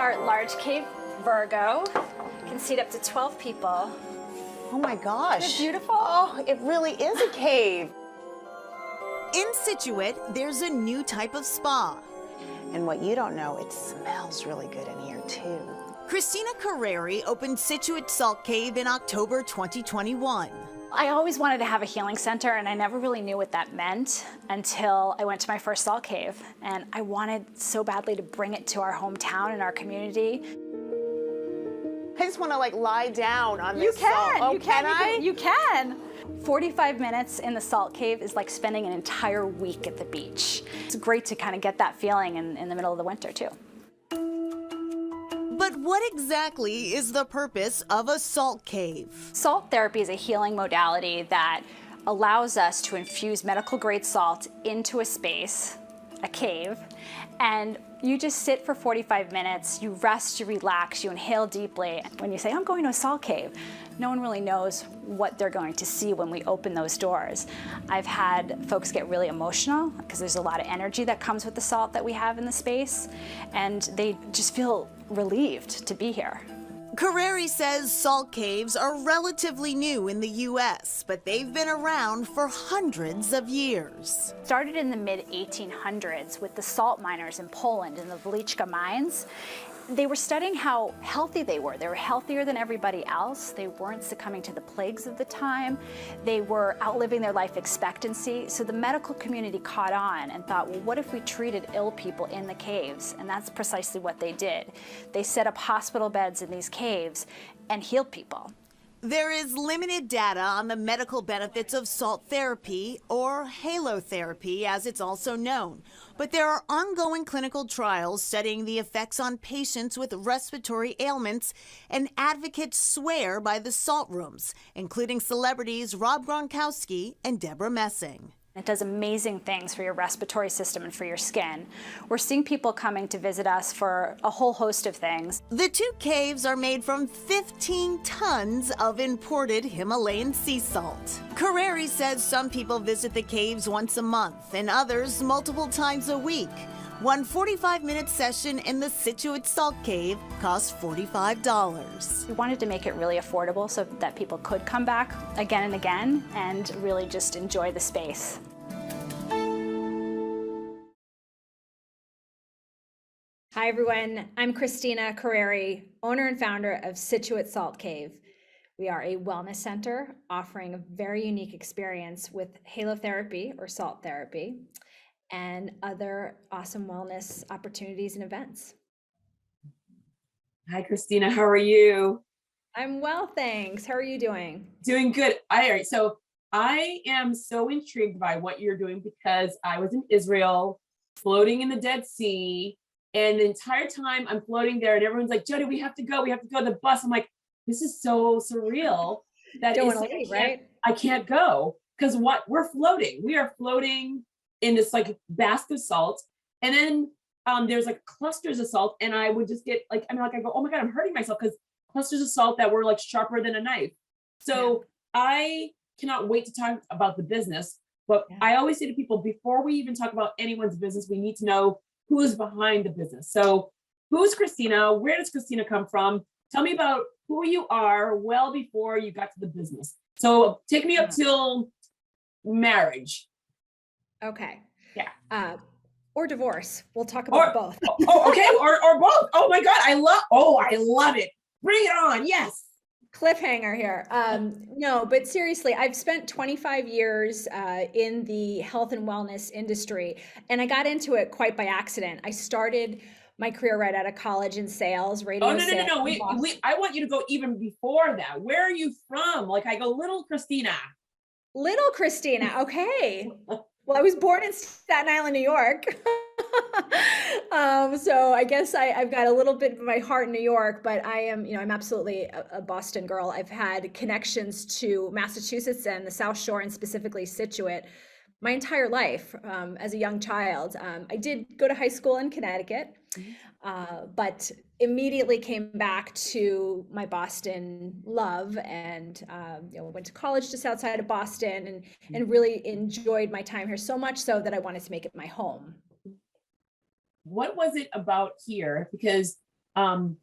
our large cave Virgo. Can seat up to 12 people. Oh my gosh. Isn't it beautiful? Oh, it really is a cave. In Scituate, there's a new type of spa. And what you don't know, it smells really good in here too. Cristina Curreri opened Scituate Salt Cave in October 2021. I always wanted to have a healing center, and I never really knew what that meant until I went to my first salt cave. And I wanted so badly to bring it to our hometown and our community. I just want to like lie down on You this can, salt. Oh, you can I? You can. 45 minutes in the salt cave is like spending an entire week at the beach. It's great to kind of get that feeling in the middle of the winter too. But what exactly is the purpose of a salt cave? Salt therapy is a healing modality that allows us to infuse medical grade salt into a space, a cave, and you just sit for 45 minutes, you rest, you relax, you inhale deeply. When you say, I'm going to a salt cave, no one really knows what they're going to see when we open those doors. I've had folks get really emotional because there's a lot of energy that comes with the salt that we have in the space, and they just feel relieved to be here. Curreri says salt caves are relatively new in the U.S., but they've been around for hundreds of years. Started in the mid-1800s with the salt miners in Poland in the Woliczka mines. They were studying how healthy they were. They were healthier than everybody else. They weren't succumbing to the plagues of the time. They were outliving their life expectancy. So the medical community caught on and thought, well, what if we treated ill people in the caves? And that's precisely what they did. They set up hospital beds in these caves and healed people. There is limited data on the medical benefits of salt therapy, or halotherapy as it's also known, but there are ongoing clinical trials studying the effects on patients with respiratory ailments, and advocates swear by the salt rooms, including celebrities Rob Gronkowski and Deborah Messing. It does amazing things for your respiratory system and for your skin. We're seeing people coming to visit us for a whole host of things. The two caves are made from 15 tons of imported Himalayan sea salt. Curreri says some people visit the caves once a month and others multiple times a week. One 45-minute session in the Scituate Salt Cave costs $45. We wanted to make it really affordable so that people could come back again and again and really just enjoy the space. Hi everyone, I'm Cristina Curreri, owner and founder of Scituate Salt Cave. We are a wellness center offering a very unique experience with halotherapy or salt therapy and other awesome wellness opportunities and events. Hi, Cristina. How are you? I'm well, thanks. How are you doing? Doing good. All right. So I am so intrigued by what you're doing because I was in Israel, floating in the Dead Sea, and the entire time I'm floating there, and everyone's like, "Jodi, we have to go. We have to go to the bus." I'm like, "This is so surreal that Don't want to leave, right? I can't go because what we're floating. We are floating in this like basket of salt, and then there's like clusters of salt, and I would just get like, I go, oh my God, I'm hurting myself because clusters of salt that were like sharper than a knife. So yeah. I cannot wait to talk about the business, but yeah. I always say to people, before we even talk about anyone's business, we need to know who's behind the business. So who's Cristina? Where does Cristina come from? Tell me about who you are well before you got to the business. So take me up till marriage. Okay. Yeah. Or divorce. We'll talk about both. Okay. Or both. Oh my God. I love it. Bring it on. Yes. Cliffhanger here. No, but seriously, I've spent 25 years in the health and wellness industry, and I got into it quite by accident. I started my career right out of college in sales, radio. No. Wait, I want you to go even before that. Where are you from? Like I go, little Cristina. Little Cristina. Okay. Well, I was born in Staten Island, New York. So I guess I've got a little bit of my heart in New York, but I am, I'm absolutely a Boston girl. I've had connections to Massachusetts and the South Shore, and specifically Scituate, my entire life as a young child. I did go to high school in Connecticut, but immediately came back to my Boston love, and went to college just outside of Boston, and really enjoyed my time here so much so that I wanted to make it my home. What was it about here? Because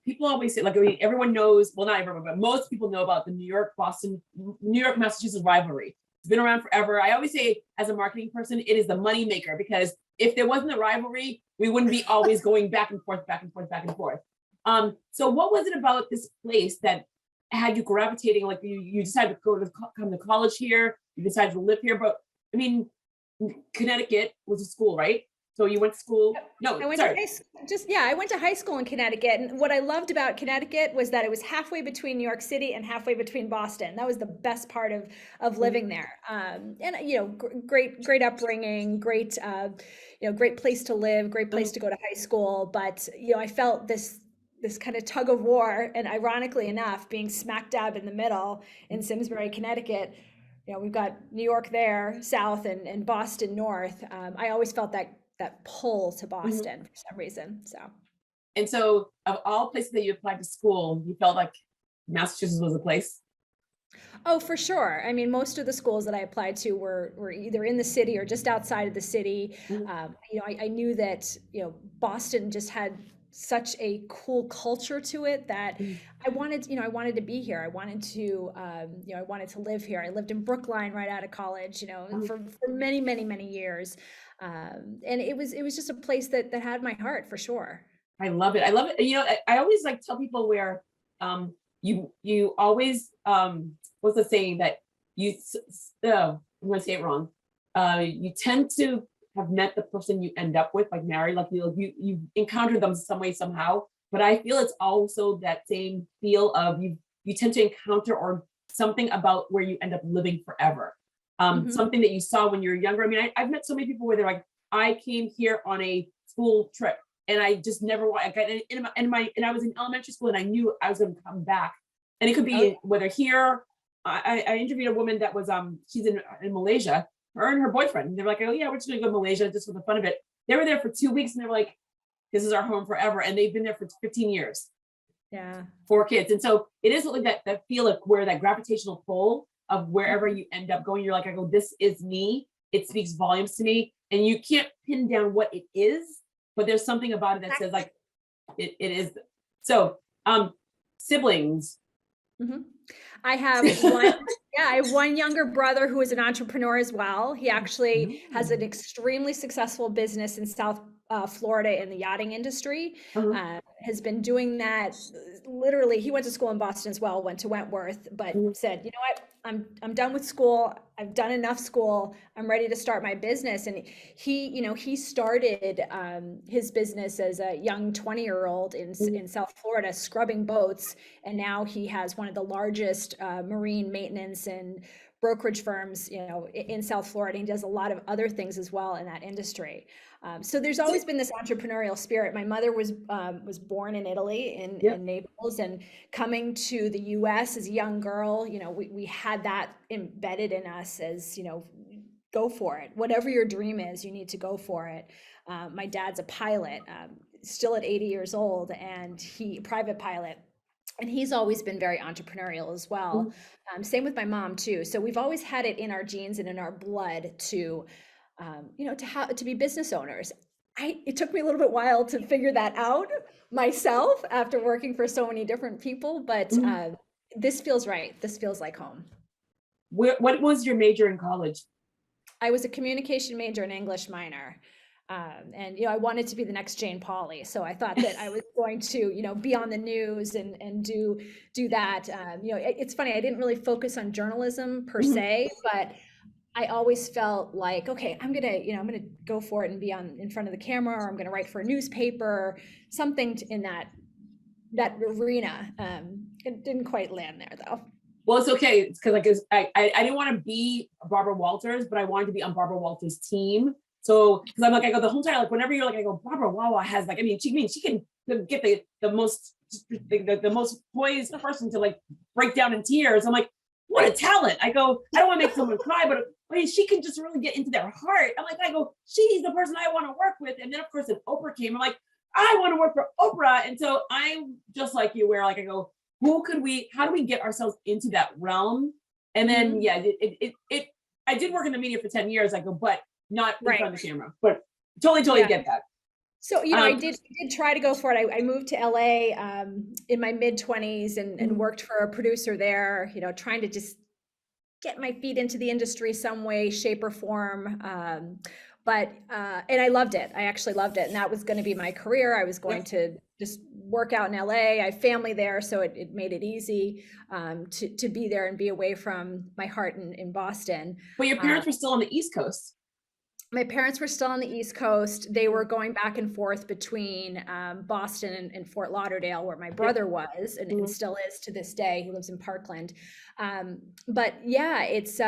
people always say, like, I mean, everyone knows, well, not everyone, but most people know about the New York, Massachusetts rivalry. It's been around forever. I always say, as a marketing person, it is the money maker, because if there wasn't a rivalry, we wouldn't be always going back and forth, back and forth, back and forth. So what was it about this place that had you gravitating? Like, you decided to come to college here, you decided to live here, but I mean, Connecticut was a school, right? So you went to school? No, I went sorry. I went to high school in Connecticut, and what I loved about Connecticut was that it was halfway between New York City and halfway between Boston. That was the best part of living there. And great upbringing, great great place to live, great place to go to high school. But I felt this kind of tug of war, and ironically enough, being smack dab in the middle in Simsbury, Connecticut. We've got New York there, south, and Boston north. I always felt that pull to Boston for some reason. And so, of all places that you applied to school, you felt like Massachusetts was a place? Oh, for sure. I mean, most of the schools that I applied to were either in the city or just outside of the city. I knew that Boston just had such a cool culture to it that I wanted to be here. I wanted to live here. I lived in Brookline right out of college, for many, many, many years. And it was just a place that had my heart, for sure. I love it. I love it. I always like tell people where you always what's the saying that I'm gonna say it wrong. You tend to have met the person you end up with, like married, like you encountered them some way, somehow. But I feel it's also that same feel of you tend to encounter or something about where you end up living forever. Something that you saw when you were younger. I mean, I've met so many people where they're like, I came here on a school trip and I just never and I was in elementary school and I knew I was going to come back. And it could be whether here, I interviewed a woman that was, she's in Malaysia, her and her boyfriend. And they were like, oh yeah, we're just gonna go to Malaysia just for the fun of it. They were there for 2 weeks and they were like, this is our home forever. And they've been there for 15 years. Yeah. 4 kids. And so it is like that feel of where that gravitational pull of wherever you end up going, you're like, I go, this is me. It speaks volumes to me. And you can't pin down what it is, but there's something about it that says like, it is. So siblings. I have one younger brother who is an entrepreneur as well. He actually has an extremely successful business in South Florida in the yachting industry. Has been doing that literally. He went to school in Boston as well, went to Wentworth, but said, you know what, I'm done with school. I've done enough school. I'm ready to start my business. And he started his business as a young 20-year-old in South Florida, scrubbing boats. And now he has one of the largest marine maintenance and brokerage firms, in South Florida. He does a lot of other things as well in that industry. So there's always been this entrepreneurial spirit. My mother was born in Italy, in Naples, and coming to the U.S. as a young girl, we had that embedded in us as, go for it. Whatever your dream is, you need to go for it. My dad's a pilot, still at 80 years old, and private pilot. And he's always been very entrepreneurial as well. Same with my mom too. So we've always had it in our genes and in our blood to be business owners. It took me a little bit while to figure that out myself after working for so many different people, but this feels right. This feels like home. What was your major in college? I was a communication major and English minor. And I wanted to be the next Jane Pauley, so I thought that I was going to be on the news and do that. It's funny, I didn't really focus on journalism per se, but I always felt like, okay, I'm gonna go for it and be in front of the camera, or I'm gonna write for a newspaper, something in that arena. It didn't quite land there though. Well, it's okay. It's because I didn't want to be Barbara Walters, but I wanted to be on Barbara Walters' team. So, because I'm like, I go the whole time, like whenever you're like, I go, Barbara Wawa has like, she can get the most poised person to like break down in tears. I'm like, what a talent. I go, I don't want to make someone cry, but I mean, she can just really get into their heart. I go, she's the person I want to work with. And then of course, if Oprah came, I'm like, I want to work for Oprah. And so I'm just like you, where like, I go, how do we get ourselves into that realm? And then, I did work in the media for 10 years. I go, but not in front of the camera, but totally get that. So, I did try to go for it. I moved to LA in my mid-20s and worked for a producer there, trying to just get my feet into the industry some way, shape or form. And I loved it. I actually loved it. And that was going to be my career. I was going to just work out in LA. I have family there, so it made it easy to be there and be away from my heart in Boston. But your parents were still on the East Coast. My parents were still on the East Coast. They were going back and forth between Boston and Fort Lauderdale, where my brother was, and still is to this day. He lives in Parkland. But yeah, it's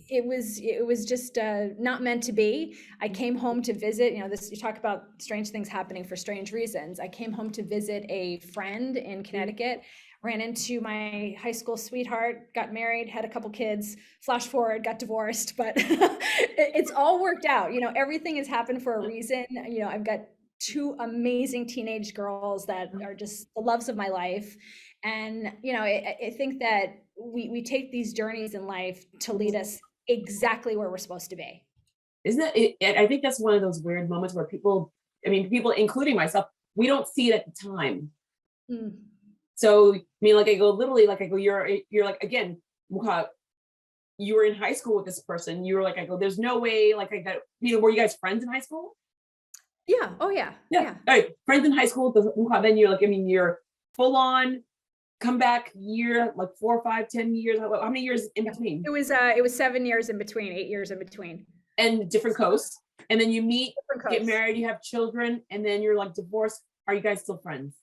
it was just not meant to be. I came home to visit. You talk about strange things happening for strange reasons. I came home to visit a friend in Connecticut. Ran into my high school sweetheart, got married, had a couple kids, flash forward, got divorced, but it's all worked out. Everything has happened for a reason. I've got two amazing teenage girls that are just the loves of my life. And, I think that we take these journeys in life to lead us exactly where we're supposed to be. Isn't it? I think that's one of those weird moments where people, including myself, we don't see it at the time. So, I go, you're like, again, you were in high school with this person. You were like, I go, there's no way, were you guys friends in high school? Yeah. Oh yeah. Yeah. All right. Friends in high school. Then you're like, you're full on comeback year, like 4, 5, 10 years. How many years in between? It was 7 years in between, 8 years in between. And different coasts. And then you meet, get married, you have children, and then you're like divorced. Are you guys still friends?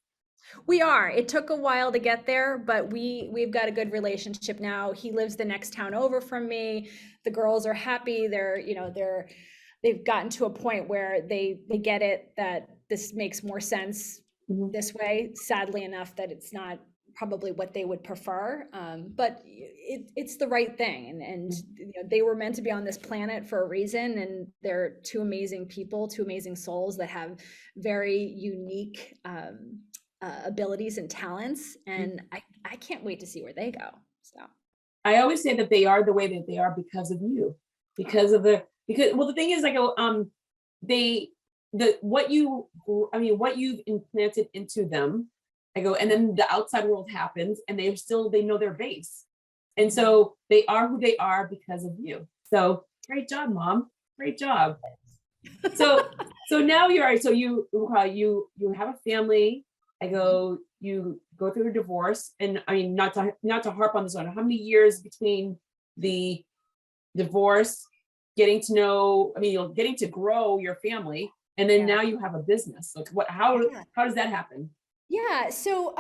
We are. It took a while to get there, but we've got a good relationship now. He lives the next town over from me. The girls are happy. They've gotten to a point where they get it that this makes more sense this way. Sadly enough, that it's not probably what they would prefer, but it's the right thing. And they were meant to be on this planet for a reason, and they're two amazing people, two amazing souls that have very unique abilities and talents, and I can't wait to see where they go. So I always say that they are the way that they are because of you, because the thing is, what you've implanted into them, and then the outside world happens, and they know their base, and so they are who they are because of you. So great job, Mom, great job. So now you have a family. You go through a divorce, and not to harp on this one. How many years between the divorce, getting to grow your family, and then now you have a business? How does that happen? Yeah. So,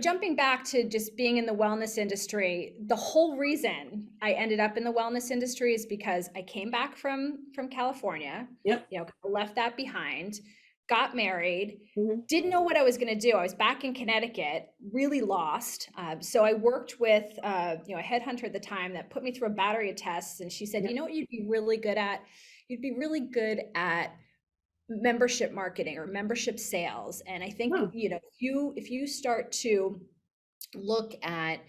jumping back to just being in the wellness industry, the whole reason I ended up in the wellness industry is because I came back from California. Yep. Left that behind. Got married, didn't know what I was going to do. I was back in Connecticut, really lost. So I worked with, a headhunter at the time that put me through a battery of tests. And she said, you know what you'd be really good at? You'd be really good at membership marketing or membership sales. And I think, if you start to look at,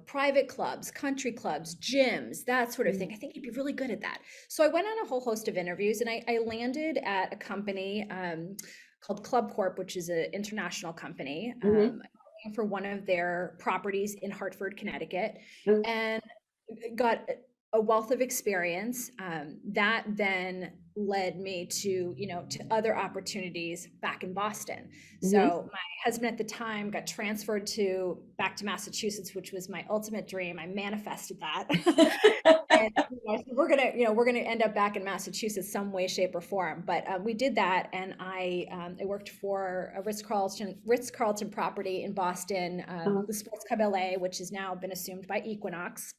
private clubs, country clubs, gyms, that sort of thing, I think you'd be really good at that. So I went on a whole host of interviews, and I landed at a company called Club Corp, which is an international company, for one of their properties in Hartford, Connecticut, and got a wealth of experience that then led me to other opportunities back in Boston. So my husband at the time got transferred back to Massachusetts, which was my ultimate dream. I manifested that. And we're gonna end up back in Massachusetts some way, shape, or form. But we did that, and I worked for a Ritz-Carlton property in Boston, the Sports Club LA, which has now been assumed by Equinox.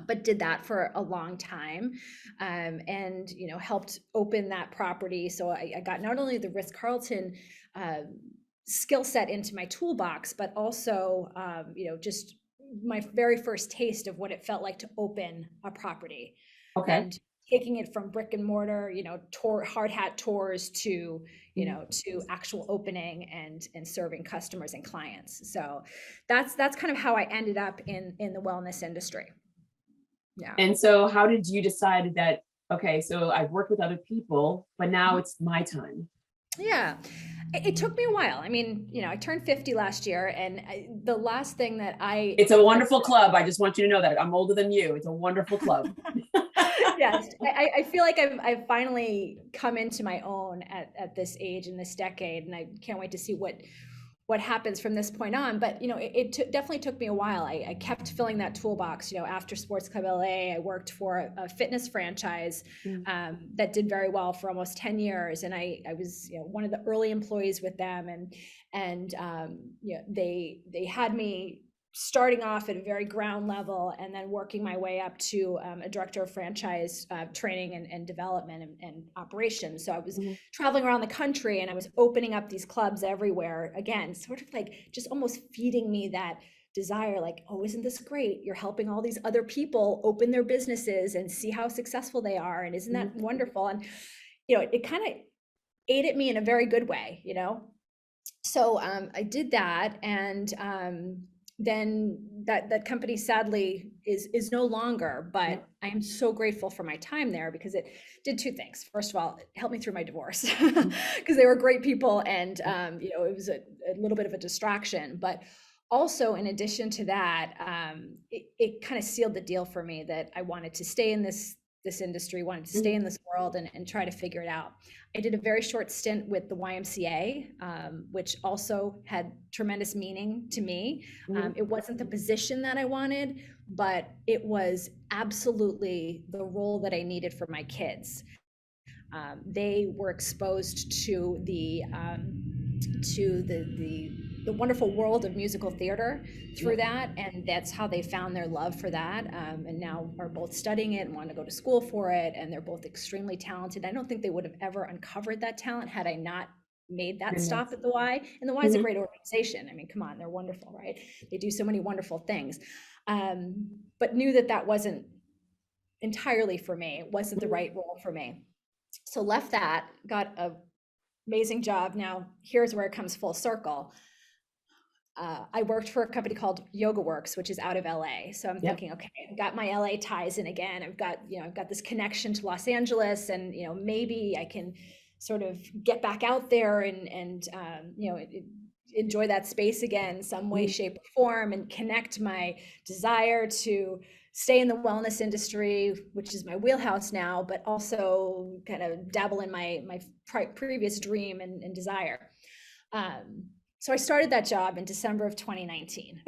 But did that for a long time, and helped open that property. So I got not only the Ritz-Carlton skill set into my toolbox, but also just my very first taste of what it felt like to open a property. Okay. And taking it from brick and mortar, hard hat tours to to actual opening and serving customers and clients. So that's kind of how I ended up in the wellness industry. Yeah. And so how did you decide that okay, so I've worked with other people, but now it's my time. Yeah. It took me a while. I mean, I turned 50 last year, and the last thing that It's a wonderful club. I just want you to know that I'm older than you. It's a wonderful club. yes, I feel like I've finally come into my own at this age in this decade, and I can't wait to see what happens from this point on. But it definitely took me a while. I kept filling that toolbox. After Sports Club LA, I worked for a fitness franchise that did very well for almost 10 years, and I was one of the early employees with them, and they had me starting off at a very ground level and then working my way up to a director of franchise training and development and operations. So I was traveling around the country, and I was opening up these clubs everywhere, again, sort of like just almost feeding me that desire, like, oh, isn't this great? You're helping all these other people open their businesses and see how successful they are. And isn't that wonderful? And, it kind of ate at me in a very good way, So I did that, and then that company sadly is no longer, but I am so grateful for my time there, because it did two things. First of all, it helped me through my divorce, because they were great people, and it was a little bit of a distraction. But also, in addition to that, it kind of sealed the deal for me that I wanted to stay in this industry, wanted to stay in this world and try to figure it out. I did a very short stint with the YMCA, which also had tremendous meaning to me. It wasn't the position that I wanted, but it was absolutely the role that I needed for my kids. They were exposed to the wonderful world of musical theater through that, and that's how they found their love for that, and now are both studying it and want to go to school for it, and they're both extremely talented. I don't think they would have ever uncovered that talent had I not made that stop at the Y. And the Y is a great organization. I mean, come on, they're wonderful, right? They do so many wonderful things, but knew that wasn't entirely for me. It wasn't the right role for me. So left that, got a amazing job. Now here's where it comes full circle. I worked for a company called Yoga Works, which is out of LA. So I'm thinking, okay, I've got my LA ties in again. I've got this connection to Los Angeles, and maybe I can sort of get back out there and enjoy that space again, some way, shape, or form, and connect my desire to stay in the wellness industry, which is my wheelhouse now, but also kind of dabble in my previous dream and desire. So I started that job in December of 2019.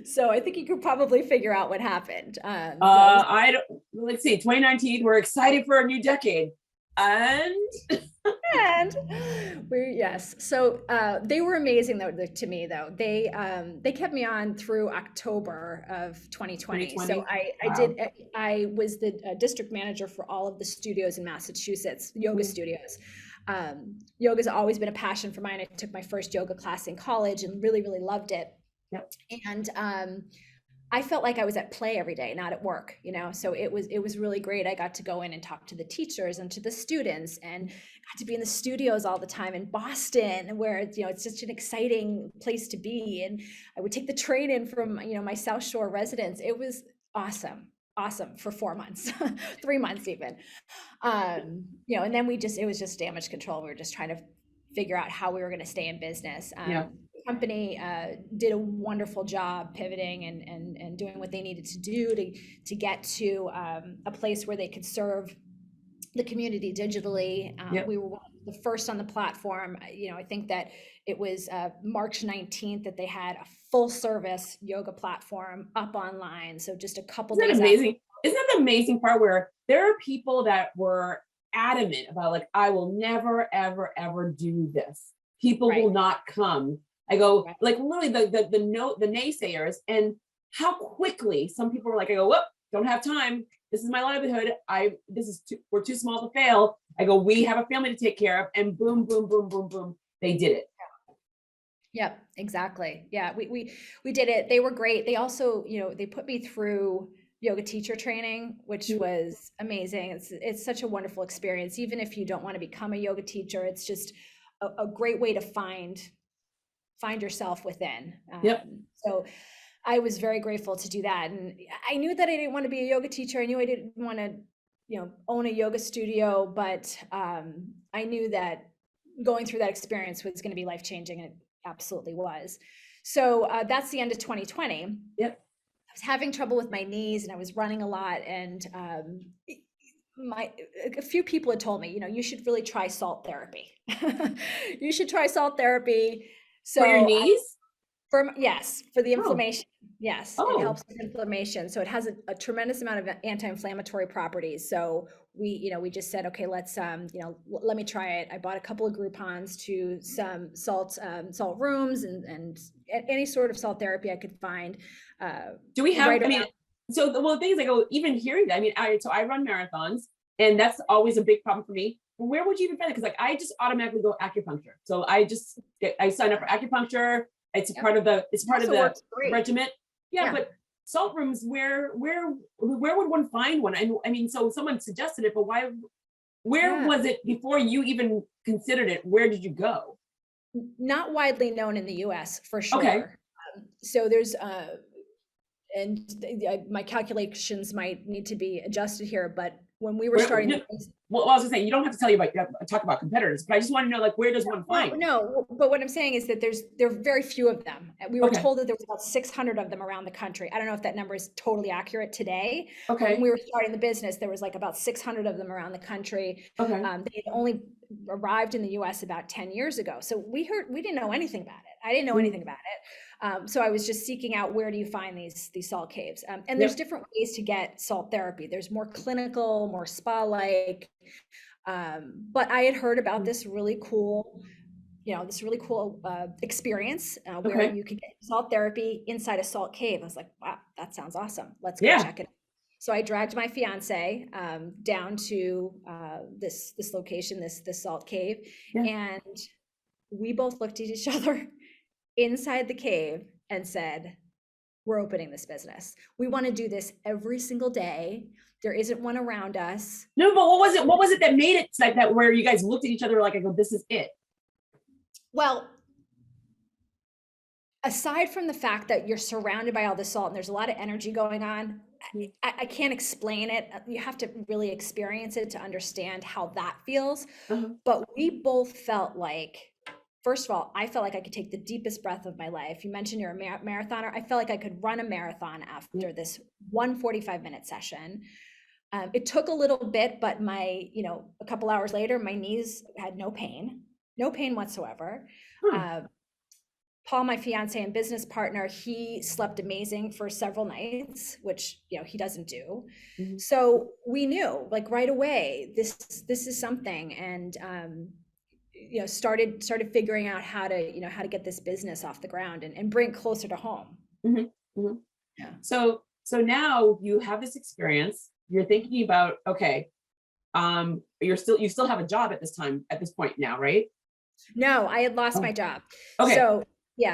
So I think you could probably figure out what happened. Let's see, 2019, we're excited for a new decade. And yes, so they were amazing though to me though. They kept me on through October of 2020. So I was the district manager for all of the studios in Massachusetts, yoga studios. Yoga's always been a passion for mine. I took my first yoga class in college and really, really loved it. And I felt like I was at play every day, not at work, so it was really great. I got to go in and talk to the teachers and to the students, and got to be in the studios all the time in Boston, where it's such an exciting place to be. And I would take the train in from my South Shore residence. It was awesome for 4 months, 3 months even. And then it was just damage control. We were just trying to figure out how we were going to stay in business. The company did a wonderful job pivoting and doing what they needed to do to get to a place where they could serve the community digitally. We were one of the first on the platform. I think that it was March 19th that they had a full service yoga platform up online. So just a couple days. Amazing. Isn't that the amazing part where there are people that were adamant about, like, I will never, ever, ever do this. People will not come. I go, like, literally the naysayers, and how quickly some people were like, I go, whoop, don't have time. This is my livelihood. We're too small to fail. I go, we have a family to take care of, and boom, boom, boom, boom, boom. They did it. Yep, exactly. Yeah, we did it. They were great. They also, they put me through yoga teacher training, which was amazing. It's such a wonderful experience. Even if you don't want to become a yoga teacher, it's just a great way to find yourself within. So I was very grateful to do that. And I knew that I didn't want to be a yoga teacher. I knew I didn't want to own a yoga studio, but I knew that going through that experience was going to be life-changing, and it absolutely was. So that's the end of 2020. Yep. I was having trouble with my knees, and I was running a lot, and a few people had told me, you should really try salt therapy. You should try salt therapy. So for your knees? Yes, for the inflammation. Yes, Oh. it helps with inflammation. So it has a tremendous amount of anti-inflammatory properties. So we just said, okay, let's let me try it. I bought a couple of Groupons to some salt rooms and any sort of salt therapy I could find. Do we have? Right I mean, so the thing is, I go even hearing that. I mean, I run marathons, and that's always a big problem for me. Where would you even find it? Because like I just automatically go acupuncture. So I sign up for acupuncture. It's part of the regiment. Yeah, but salt rooms, where would one find one? I mean, so someone suggested it, but where was it before you even considered it? Where did you go? Not widely known in the US for sure. Okay. So there's my calculations might need to be adjusted here, but when we were starting, well, I was gonna say, you don't have to talk about competitors, but I just want to know, like, where does one find? No, but what I'm saying is that there are very few of them. We were told that there was about 600 of them around the country. I don't know if that number is totally accurate today. Okay. When we were starting the business, there was like about 600 of them around the country. Okay. They had only arrived in the US about 10 years ago. So we didn't know anything about it. I didn't know anything about it. So I was just seeking out, where do you find these salt caves? And there's different ways to get salt therapy. There's more clinical, more spa-like. But I had heard about this really cool experience where you could get salt therapy inside a salt cave. I was like, wow, that sounds awesome. Let's go check it out. So I dragged my fiance down to this location, this salt cave, and we both looked at each other inside the cave and said, we're opening this business. We want to do this every single day. There isn't one around us. No, but what was it that made it like that, where you guys looked at each other like, I go, this is it? Well, aside from the fact that you're surrounded by all the salt and there's a lot of energy going on, I can't explain it. You have to really experience it to understand how that feels. But we both felt like, first of all, I felt like I could take the deepest breath of my life. You mentioned you're a marathoner. I felt like I could run a marathon after this 145-minute session. It took a little bit, but a couple hours later, my knees had no pain whatsoever. Paul, my fiance and business partner, he slept amazing for several nights, which he doesn't do. So we knew, like, right away, this is something, and started figuring out how to get this business off the ground and bring it closer to home. Yeah. So now you have this experience. You're thinking about, okay, you still have a job at this point now, right? No, I had lost my job. Okay.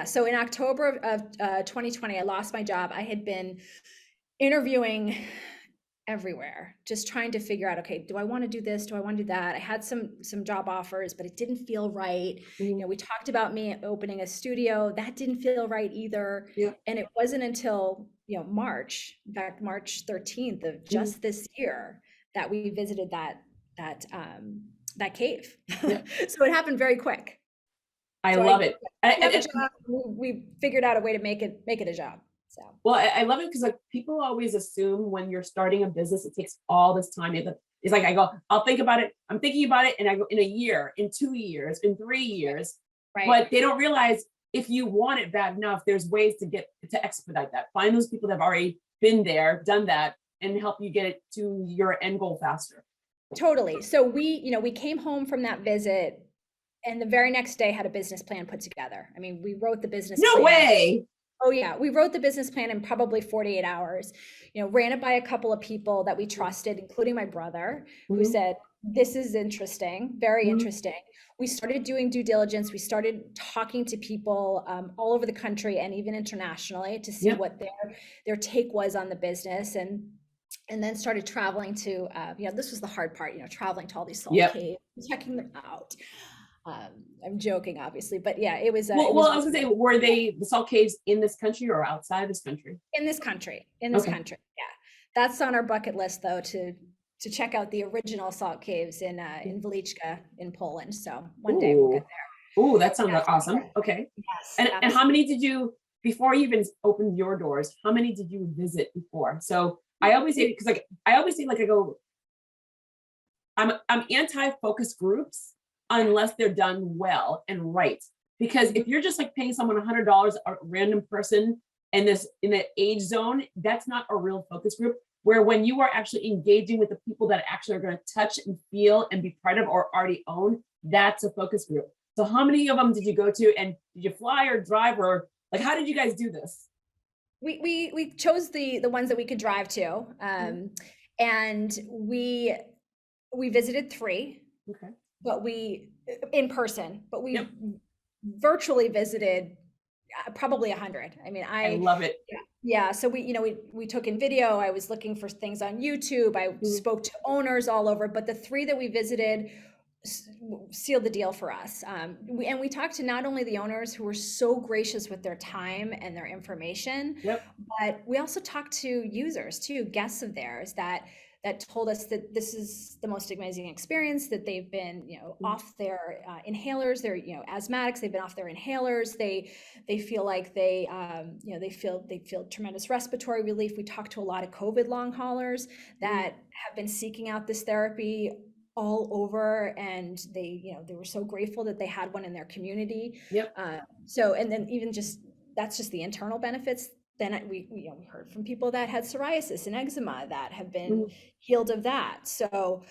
So in October of 2020, I lost my job. I had been interviewing everywhere, just trying to figure out, okay, do I want to do this? Do I want to do that? I had some job offers, but it didn't feel right. We talked about me opening a studio. That didn't feel right either. And it wasn't until March 13th of just this year that we visited that cave. So it happened very quick. I love it. We figured out a way to make it a job. So, well, I love it because, like, people always assume when you're starting a business, it takes all this time. It's like, I go, I'll think about it. I'm thinking about it. And I go, in a year, in 2 years, in 3 years, right? But they don't realize, if you want it bad enough, there's ways to expedite that. Find those people that have already been there, done that, and help you get it to your end goal faster. Totally. So we came home from that visit, and the very next day had a business plan put together. I mean, we wrote the business plan. No way. Oh yeah, we wrote the business plan in probably 48 hours. Ran it by a couple of people that we trusted, including my brother, who said, this is interesting, very interesting. We started doing due diligence. We started talking to people all over the country and even internationally to see what their take was on the business, and then started traveling to, this was the hard part, traveling to all these salt caves, checking them out. I'm joking, obviously, but yeah, it was. I was gonna say, were they the salt caves in this country or outside of this country? In this country, yeah. That's on our bucket list, though, to to check out the original salt caves in Wieliczka in Poland. So one day we'll get there. Ooh, that sounds Yeah. awesome. Okay. Yes, And how absolutely. many did you, before you even opened your doors, how many did you visit before? So I always say, because like I always say, like I go, I'm anti-focus groups unless they're done well and right. Because if you're just like paying someone $100, a random person in the age zone, that's not a real focus group. Where when you are actually engaging with the people that actually are going to touch and feel and be part of or already own, that's a focus group. So how many of them did you go to, and did you fly or drive, or like how did you guys do this? We chose the ones that we could drive to, and we visited 3. Okay. But we in person, but we Yep. virtually visited probably 100. I mean, I love it. yeah. So we took in video. I was looking for things on YouTube. I spoke to owners all over, but the 3 that we visited sealed the deal for us. And we talked to not only the owners, who were so gracious with their time and their information, but we also talked to users too, guests of theirs that told us that this is the most amazing experience, that they've been, off their inhalers, they're, asthmatics, they've been off their inhalers. They feel like they feel tremendous respiratory relief. We talked to a lot of COVID long haulers that have been seeking out this therapy all over, and they were so grateful that they had one in their community. So, and then even that's just the internal benefits. Then we heard from people that had psoriasis and eczema that have been healed of that. So,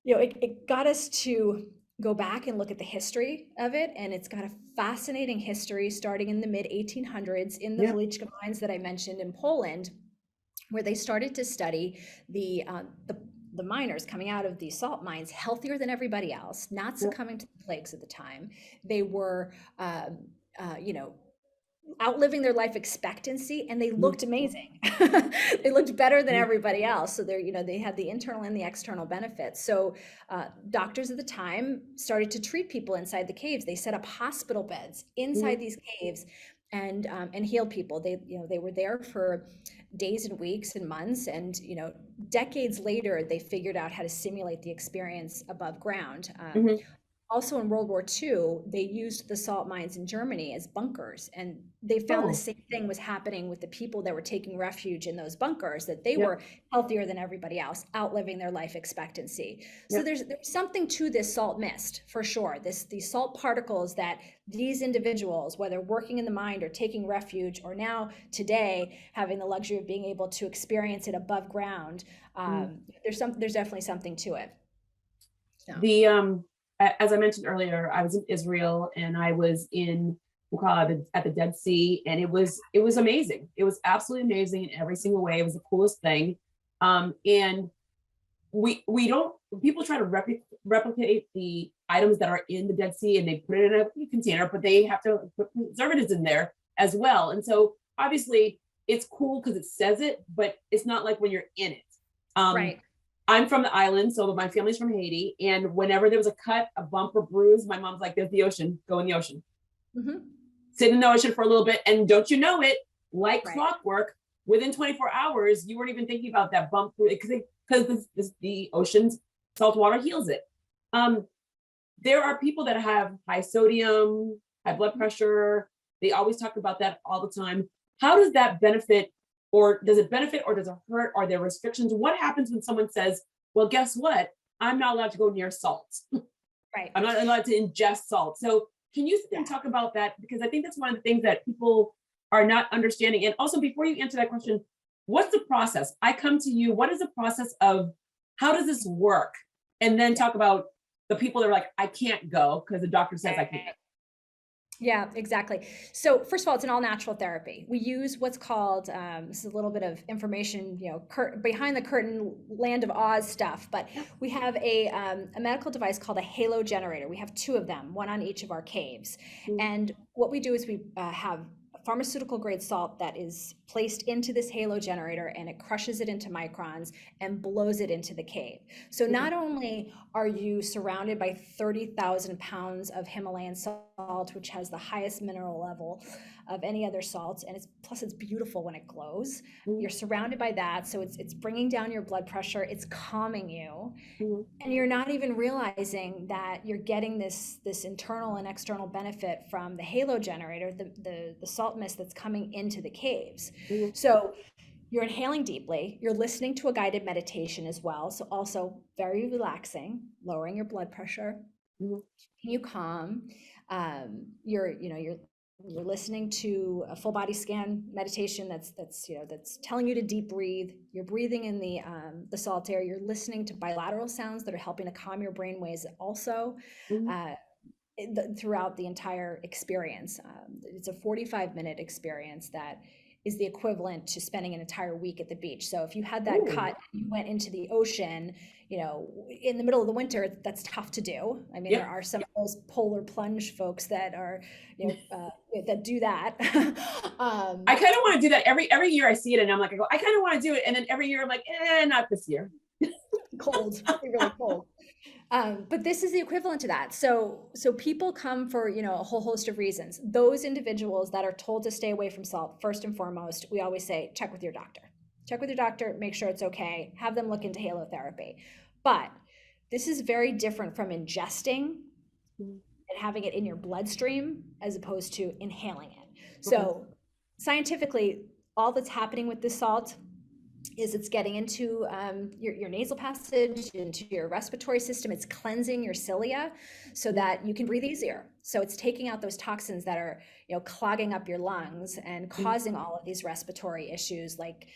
it got us to go back and look at the history of it, and it's got a fascinating history starting in the mid 1800s in the Wieliczka mines that I mentioned in Poland, where they started to study the miners coming out of these salt mines healthier than everybody else, not succumbing to the plagues at the time. They were, outliving their life expectancy, and they looked amazing. They looked better than everybody else. So they had the internal and the external benefits. So doctors at the time started to treat people inside the caves. They set up hospital beds inside these caves and healed people. They were there for days and weeks and months, and decades later they figured out how to simulate the experience above ground. Also in World War II, they used the salt mines in Germany as bunkers, and they found the same thing was happening with the people that were taking refuge in those bunkers, that they were healthier than everybody else, outliving their life expectancy. So there's something to this salt mist for sure. These salt particles that these individuals, whether working in the mine or taking refuge, or now today having the luxury of being able to experience it above ground, there's definitely something to it. So. As I mentioned earlier, I was in Israel, and I was in at the Dead Sea, and it was amazing. It was absolutely amazing in every single way. It was the coolest thing. And people try to replicate the items that are in the Dead Sea, and they put it in a container, but they have to put preservatives in there as well. And so obviously it's cool because it says it, but it's not like when you're in it. Right. I'm from the island, so my family's from Haiti. And whenever there was a cut, a bump, or bruise, my mom's like, "There's the ocean. Go in the ocean." Sit in the ocean for a little bit, and don't you know it, like clockwork, within 24 hours, you weren't even thinking about that bump, because the ocean's salt water heals it. There are people that have high sodium, high blood pressure. They always talk about that all the time. How does that benefit? Or does it benefit, or does it hurt? Are there restrictions? What happens when someone says, "Well, guess what? I'm not allowed to go near salt. Right. I'm not allowed to ingest salt." So can you sit there and talk about that? Because I think that's one of the things that people are not understanding. And also, before you answer that question, what's the process? I come to you, what is the process of, how does this work? And then talk about the people that are like, "I can't go because the doctor says I can't." Yeah, exactly. So first of all, it's an all natural therapy. We use what's called, this is a little bit of information, behind the curtain, land of Oz stuff, but we have a medical device called a halo generator. We have 2 of them, one on each of our caves. And what we do is we have pharmaceutical grade salt that is placed into this halo generator, and it crushes it into microns and blows it into the cave. So not only are you surrounded by 30,000 pounds of Himalayan salt, which has the highest mineral level, of any other salts, and it's beautiful when it glows. You're surrounded by that, so it's bringing down your blood pressure, it's calming you, and you're not even realizing that you're getting this internal and external benefit from the halo generator, the salt mist that's coming into the caves. So you're inhaling deeply, you're listening to a guided meditation as well, so also very relaxing, lowering your blood pressure, keeping you calm. You're listening to a full body scan meditation that's telling you to deep breathe. You're breathing in the salt air. You're listening to bilateral sounds that are helping to calm your brain waves also. Throughout the entire experience. It's a 45-minute experience that is the equivalent to spending an entire week at the beach. So if you had that cut, you went into the ocean, in the middle of the winter, that's tough to do. I mean, there are some of those polar plunge folks that are, that do that. I kind of want to do that every year. I see it and I'm like, I kind of want to do it. And then every year I'm like, not this year. Cold, really cold. But this is the equivalent to that. So people come for, a whole host of reasons. Those individuals that are told to stay away from salt, first and foremost, we always say, check with your doctor. Check with your doctor, make sure it's okay, have them look into halotherapy. But this is very different from ingesting and having it in your bloodstream as opposed to inhaling it. So scientifically, all that's happening with this salt is it's getting into your nasal passage, into your respiratory system. It's cleansing your cilia so that you can breathe easier. So it's taking out those toxins that are, clogging up your lungs and causing all of these respiratory issues like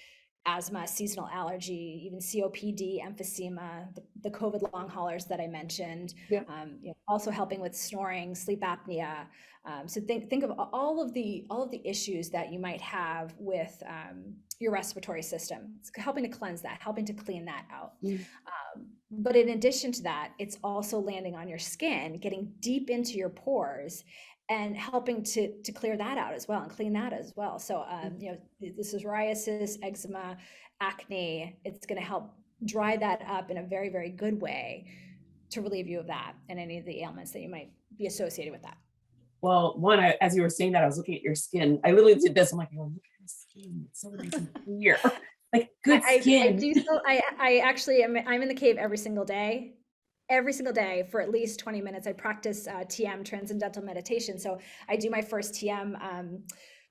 asthma, seasonal allergy, even COPD, emphysema, the COVID long haulers that I mentioned, also helping with snoring, sleep apnea. So think of all of the issues that you might have with your respiratory system. It's helping to cleanse that, helping to clean that out. But in addition to that, it's also landing on your skin, getting deep into your pores and helping to clear that out as well and clean that as well. So, this is psoriasis, eczema, acne. It's going to help dry that up in a very, very good way to relieve you of that and any of the ailments that you might be associated with that. Well, as you were saying that, I was looking at your skin. I literally did this. I'm like, look at his skin. It's so nice and clear. Like good skin. I actually am. I'm in the cave every single day for at least 20 minutes. I practice TM, transcendental meditation. So I do my first TM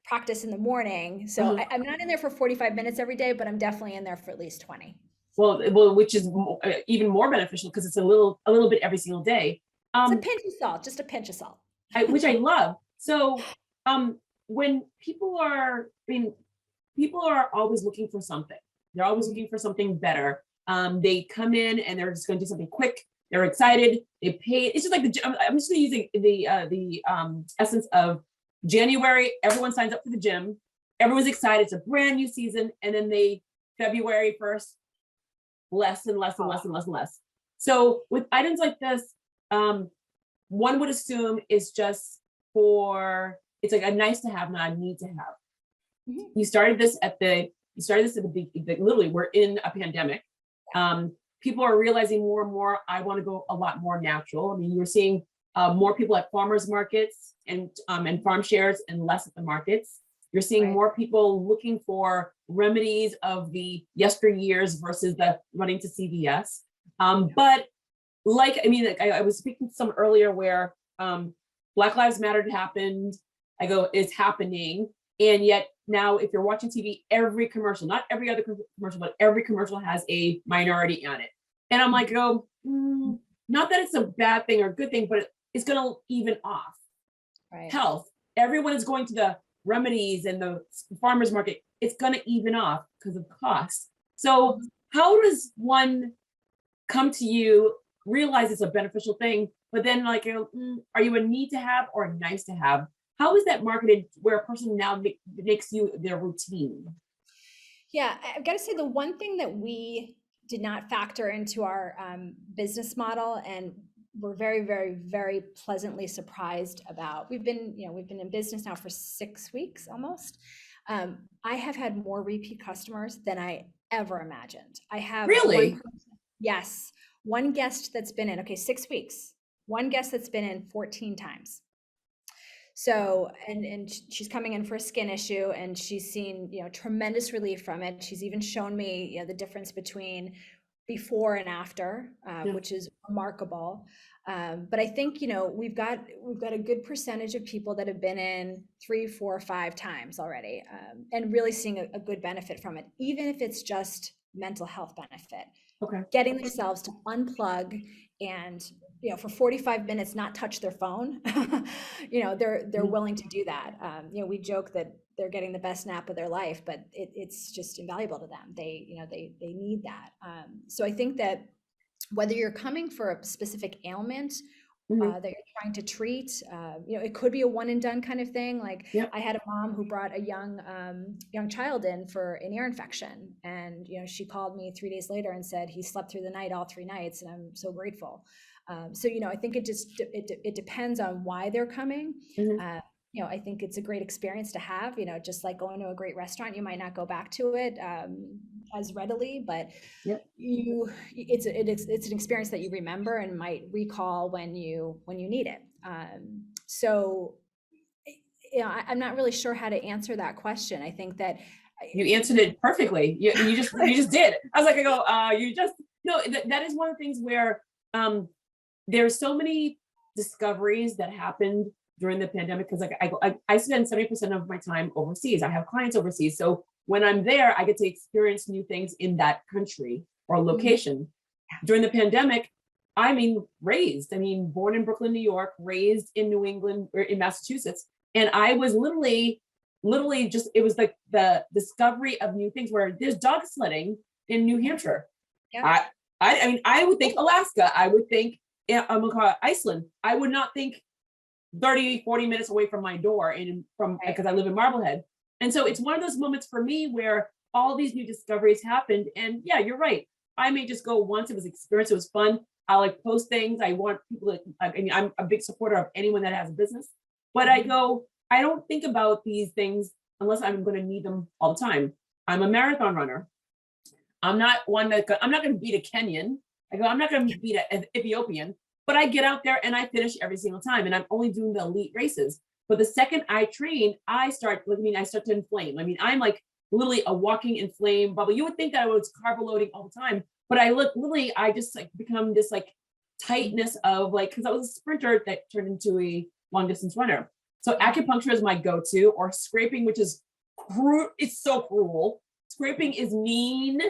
practice in the morning. So I'm not in there for 45 minutes every day, but I'm definitely in there for at least 20. Well, which is even more beneficial because it's a little bit every single day. It's a pinch of salt, just a pinch of salt. Which I love. So when people are always looking for something. They're always looking for something better. They come in and they're just going to do something quick. They're excited. They pay. It's just like I'm just going to use the essence of January. Everyone signs up for the gym. Everyone's excited. It's a brand new season. And then February 1st, less and less and less and less and less. So with items like this, one would assume it's just it's like a nice to have, not a need to have. You started this at the beginning. Literally, we're in a pandemic. People are realizing more and more, I want to go a lot more natural. I mean, you're seeing more people at farmers markets and farm shares and less at the markets. You're seeing more people looking for remedies of the yesteryears versus the running to CVS. But I was speaking to some earlier where Black Lives Matter happened. I go, it's happening. And yet now if you're watching TV, every commercial, not every other commercial, but every commercial has a minority on it. And I'm like, not that it's a bad thing or good thing, but it's going to even off. Health. Everyone is going to the remedies and the farmers market. It's going to even off because of cost. So how does one come to you, realize it's a beneficial thing, but then are you a need to have or a nice to have? How is that marketed where a person now makes you their routine? Yeah, I've got to say the one thing that we did not factor into our business model, and we're very, very, very pleasantly surprised about. We've been in business now for 6 weeks almost. I have had more repeat customers than I ever imagined. I have really, yes, one guest that's been in 6 weeks. One guest that's been in 14 times. So, and she's coming in for a skin issue, and she's seen, tremendous relief from it. She's even shown me, the difference between before and after, which is remarkable. But I think, we've got a good percentage of people that have been in 3, 4, 5 times already, and really seeing a good benefit from it, even if it's just mental health benefit. Okay. Getting themselves to unplug and, for 45 minutes, not touch their phone. They're willing to do that. We joke that they're getting the best nap of their life, but it's just invaluable to them. They need that. So I think that whether you're coming for a specific ailment that you're trying to treat, it could be a one and done kind of thing. Like, I had a mom who brought a young child in for an ear infection, and she called me 3 days later and said he slept through the night all 3 nights, and I'm so grateful. So I think it depends on why they're coming. I think it's a great experience to have, just like going to a great restaurant. You might not go back to it as readily, but it's an experience that you remember and might recall when you need it. So I'm not really sure how to answer that question. I think that you answered it perfectly. You just did. I was like, that is one of the things where there's so many discoveries that happened during the pandemic, because I spend 70% of my time overseas. I have clients overseas. So when I'm there, I get to experience new things in that country or location. During the pandemic, born in Brooklyn, New York, raised in New England or in Massachusetts. And I was literally just, it was like the discovery of new things, where there's dog sledding in New Hampshire. Yeah. I would think Alaska. I would think Iceland. I would not think 30, 40 minutes away from my door because I live in Marblehead. And so it's one of those moments for me where all these new discoveries happened. And yeah, you're right. I may just go once. It was experience. It was fun. I post things. I want people I'm a big supporter of anyone that has a business, but I don't think about these things unless I'm going to need them all the time. I'm a marathon runner. I'm not going to beat a Kenyan. I'm not going to beat an Ethiopian. But I get out there and I finish every single time, and I'm only doing the elite races. But the second I train, I start to inflame. I'm like literally a walking inflame bubble. You would think that I was carb loading all the time, but I just become this tightness of because I was a sprinter that turned into a long distance runner. So acupuncture is my go-to, or scraping, which is it's so cruel. Scraping is mean.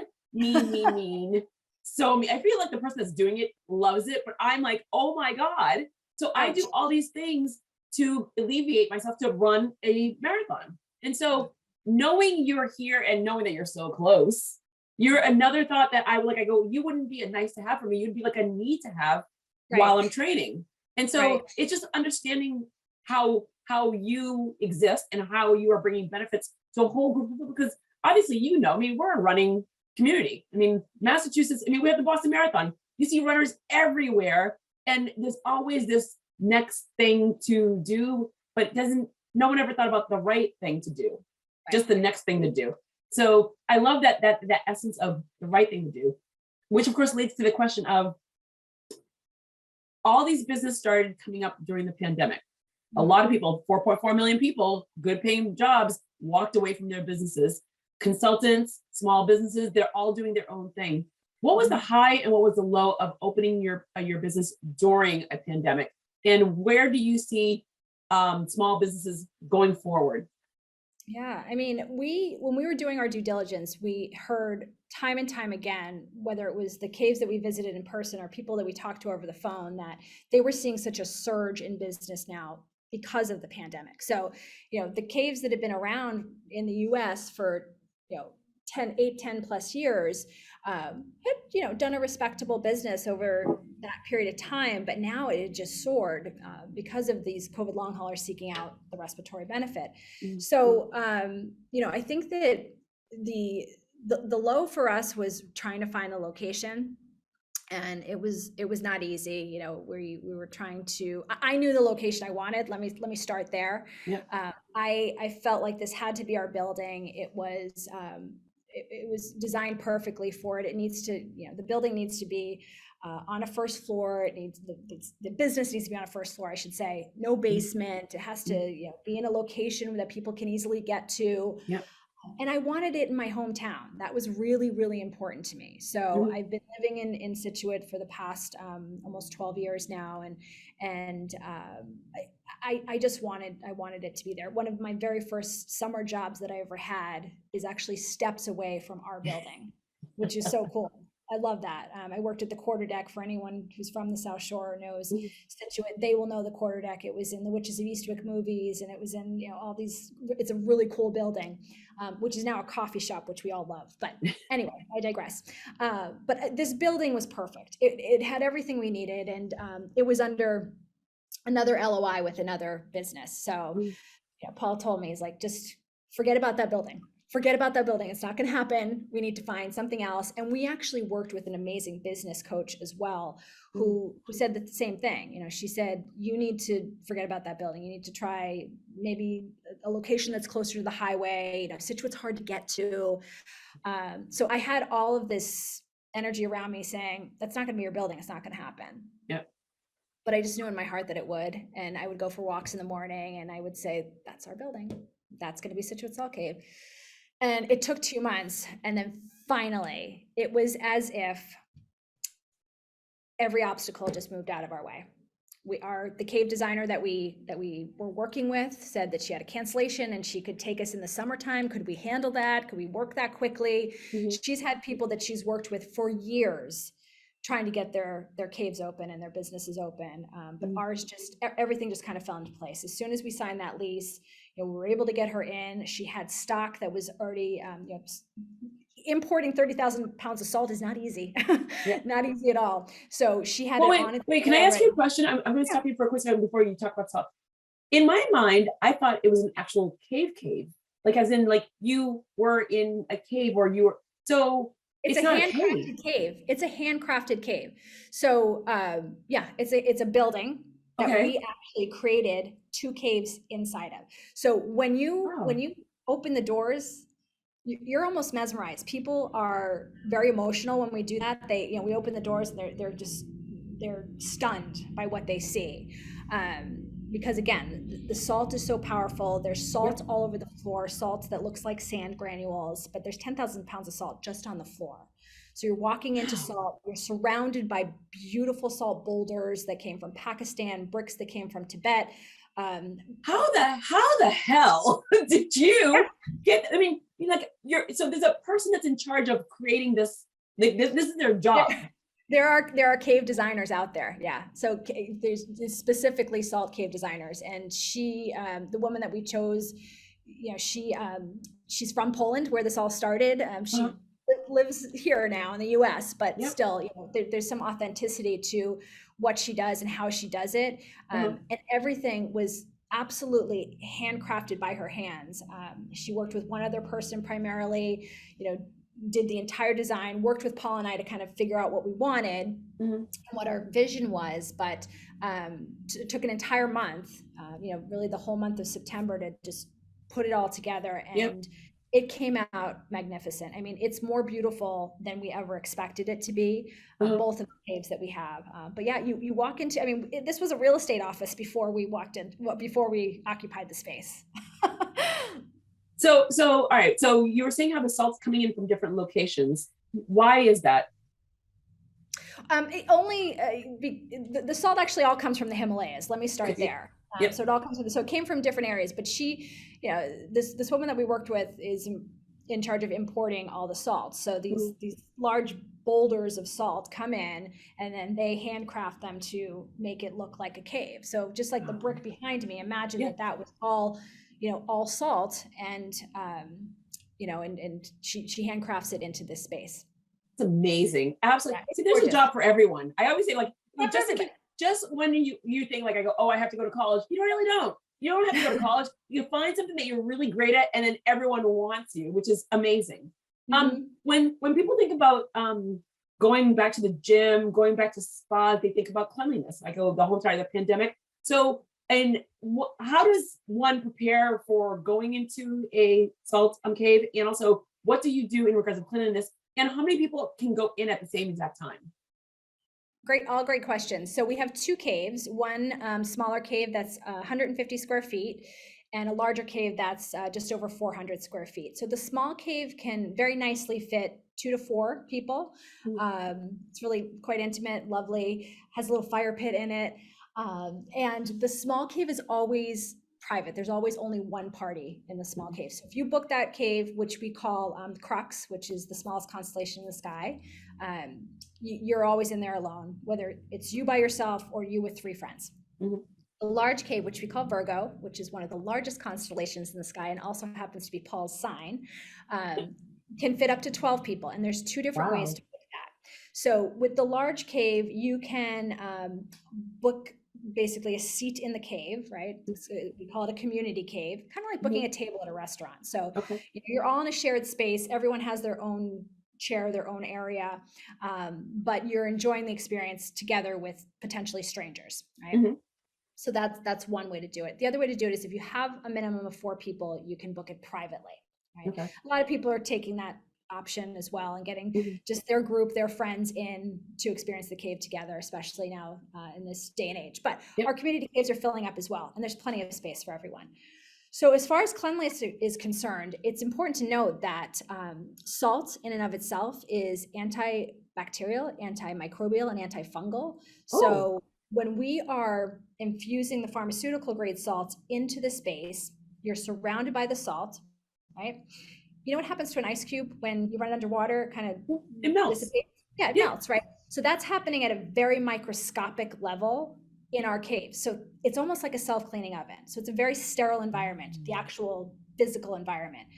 So I feel like the person that's doing it loves it, but I'm like, oh my God. So I do all these things to alleviate myself to run a marathon. And so knowing you're here and knowing that you're so close, you're another thought that I go, you wouldn't be a nice to have for me. You'd be like a need to have while I'm training. And so it's just understanding how you exist and how you are bringing benefits to a whole group of people, because obviously, we're a running community. Massachusetts, we have the Boston Marathon. You see runners everywhere, and there's always this next thing to do, but no one ever thought about the right thing to do, just the next thing to do. So I love that essence of the right thing to do, which of course leads to the question of all these businesses started coming up during the pandemic. A lot of people, 4.4 million people, good paying jobs, walked away from their businesses. Consultants, small businesses, they're all doing their own thing. What was the high and what was the low of opening your business during a pandemic? And where do you see small businesses going forward? Yeah, when we were doing our due diligence, we heard time and time again, whether it was the caves that we visited in person or people that we talked to over the phone, that they were seeing such a surge in business now because of the pandemic. So, the caves that have been around in the US for 10 plus years had done a respectable business over that period of time, but now it had just soared because of these COVID long haulers seeking out the respiratory benefit. So I think that the low for us was trying to find a location, and it was not easy. We were trying to, I knew the location I wanted. Let me start there. I felt like this had to be our building. It was it was designed perfectly for it. It needs to, the building needs to be on a first floor. It needs the business needs to be on a first floor, I should say. No basement. It has to be in a location that people can easily get to. Yep. And I wanted it in my hometown. That was really, really important to me. So I've been living in Scituate for the past almost 12 years now, and I just wanted it to be there. One of my very first summer jobs that I ever had is actually steps away from our building, which is so cool. I love that. I worked at the quarterdeck. For anyone who's from the South Shore or knows Scituate, they will know the quarterdeck. It was in the Witches of Eastwick movies, and it was in all these. It's a really cool building, which is now a coffee shop, which we all love. But anyway, I digress. But this building was perfect. It had everything we needed, and it was under another LOI with another business. So Paul told me, he's like, just forget about that building. Forget about that building. It's not going to happen. We need to find something else. And we actually worked with an amazing business coach as well, who said the same thing. She said, you need to forget about that building. You need to try maybe a location that's closer to the highway. Scituate's hard to get to. So I had all of this energy around me saying, that's not going to be your building. It's not going to happen. Yep. But I just knew in my heart that it would. And I would go for walks in the morning and I would say, that's our building. That's going to be Scituate Salt Cave. And it took 2 months. And then finally, it was as if every obstacle just moved out of our way. The cave designer that we were working with said that she had a cancellation and she could take us in the summertime. Could we handle that? Could we work that quickly? She's had people that she's worked with for years trying to get their caves open and their businesses open. But ours everything just kind of fell into place. As soon as we signed that lease, we were able to get her in. She had stock that was already, importing 30,000 pounds of salt is not easy, not easy at all. So she had Wait, can I ask you a question? I'm going to stop you for a quick second before you talk about salt. In my mind, I thought it was an actual cave, like as in like you were in a cave or you were, so it's a handcrafted cave. It's a handcrafted cave. So it's a building that we actually created 2 caves inside of. So when you open the doors, you're almost mesmerized. People are very emotional when we do that. We open the doors and they're stunned by what they see. Because again, the salt is so powerful. There's salt all over the floor, salt that looks like sand granules, but there's 10,000 pounds of salt just on the floor. So you're walking into salt, you're surrounded by beautiful salt boulders that came from Pakistan, bricks that came from Tibet. How the hell did you get, so there's a person that's in charge of creating this, this is their job. There are cave designers out there. Yeah. So there's specifically salt cave designers. And she, the woman that we chose, she's from Poland where this all started. She lives here now in the US, but still, there's some authenticity to what she does and how she does it. And everything was absolutely handcrafted by her hands. She worked with one other person primarily, did the entire design, worked with Paul and I to kind of figure out what we wanted and what our vision was, but took an entire month, really the whole month of September to just put it all together. And it came out magnificent. I mean, it's more beautiful than we ever expected it to be, both of the caves that we have. But yeah, you walk into, this was a real estate office before we walked in, before we occupied the space. So all right. So you were saying how the salt's coming in from different locations. Why is that? The salt actually all comes from the Himalayas. Let me start there. So it all comes from so it came from different areas, but she, this woman that we worked with is in charge of importing all the salt. So these large boulders of salt come in and then they handcraft them to make it look like a cave. So just like the brick behind me, imagine that was all, all salt and, and she handcrafts it into this space. It's amazing. Absolutely. Yeah, See, there's gorgeous. a job for everyone. I always say just when you think I go, I have to go to college. You don't have to go to college. You find something that you're really great at and then everyone wants you, which is amazing. When people think about going back to the gym, going back to spas, they think about cleanliness. I go the whole time of the pandemic. So, how does one prepare for going into a salt cave and also what do you do in regards of cleanliness, and how many people can go in at the same exact time? All great questions. So we have two caves, one smaller cave that's 150 square feet and a larger cave that's just over 400 square feet. So the small cave can very nicely fit 2 to 4 people. It's really quite intimate, lovely, has a little fire pit in it. And the small cave is always private. There's always only one party in the small cave. So if you book that cave, which we call Crux, which is the smallest constellation in the sky, you're always in there alone, whether it's you by yourself or you with 3 friends. The large cave, which we call Virgo, which is one of the largest constellations in the sky and also happens to be Paul's sign, can fit up to 12 people. And there's 2 different ways to book that. So with the large cave, you can book basically a seat in the cave, right? So we call it a community cave, kind of like booking a table at a restaurant. So you're all in a shared space. Everyone has their own chair, their own area, but you're enjoying the experience together with potentially strangers, right? So that's one way to do it. The other way to do it is if you have a minimum of 4 people, you can book it privately, right? A lot of people are taking that option as well and getting just their group, their friends in to experience the cave together, especially now in this day and age. But our community caves are filling up as well, and there's plenty of space for everyone. So as far as cleanliness is concerned, it's important to note that salt in and of itself is antibacterial, antimicrobial, and antifungal. So when we are infusing the pharmaceutical grade salt into the space, you're surrounded by the salt, right? You know what happens to an ice cube when you run it underwater? It melts. Dissipates? Yeah, it melts, right? So that's happening at a very microscopic level in our caves. So it's almost like a self-cleaning oven. So it's a very sterile environment, the actual physical environment.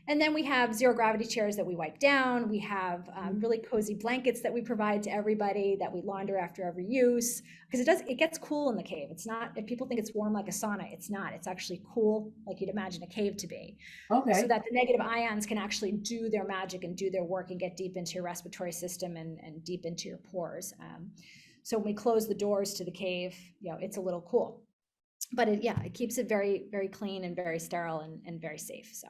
And then we have 0 gravity chairs that we wipe down. We have really cozy blankets that we provide to everybody that we launder after every use, because it gets cool in the cave. It's not, if people think it's warm like a sauna, it's not. It's actually cool like you'd imagine a cave to be. So that the negative ions can actually do their magic and do their work and get deep into your respiratory system and deep into your pores. So when we close the doors to the cave, it's a little cool. But it keeps it very, very clean and very sterile and very safe. So.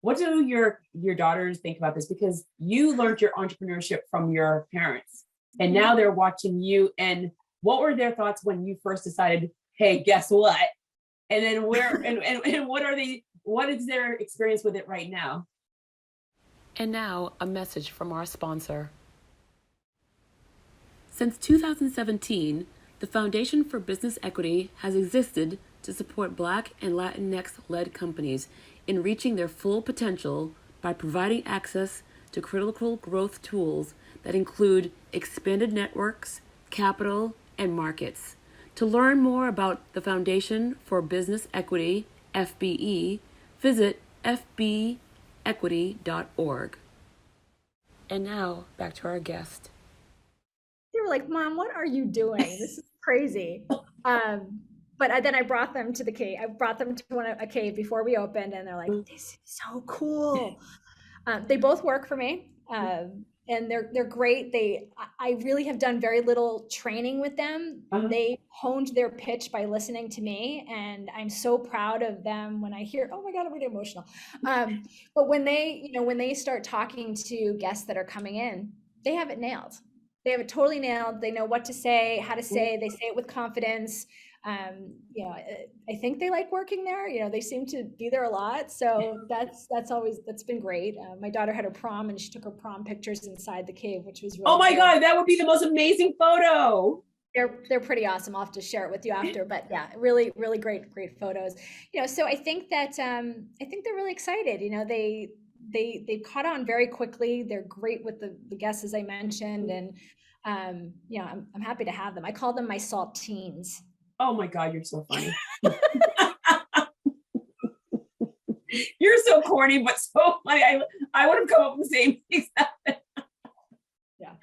What do your daughters think about this? Because you learned your entrepreneurship from your parents, and now they're watching you. And what were their thoughts when you first decided, hey, guess what? And then where and what is their experience with it right now? And now a message from our sponsor. Since 2017, the Foundation for Business Equity has existed to support Black and Latinx-led companies in reaching their full potential by providing access to critical growth tools that include expanded networks, capital, and markets. To learn more about the Foundation for Business Equity, FBE, visit fbequity.org. And now, back to our guest. They were like, Mom, what are you doing? This is crazy. But then I brought them to the cave. I brought them to a cave before we opened, and they're like, this is so cool. They both work for me, and they're great. I really have done very little training with them. They honed their pitch by listening to me, and I'm so proud of them when I hear, oh my God, I'm really emotional. But when they start talking to guests that are coming in, they have it nailed. They have it totally nailed. They know what to say, how to say. They say it with confidence. I think they like working there. They seem to be there a lot. So that's been great. My daughter had her prom and she took her prom pictures inside the cave, which was really oh my cool. God, that would be the most amazing photo. They're pretty awesome. I'll have to share it with you after, but yeah, really, really great photos. So I think that they're really excited. They caught on very quickly. They're great with the guests, as I mentioned, and I'm happy to have them. I call them my salt teens. Oh my God, you're so funny. You're so corny, but so funny. I would have come up with the same exact thing. Yeah.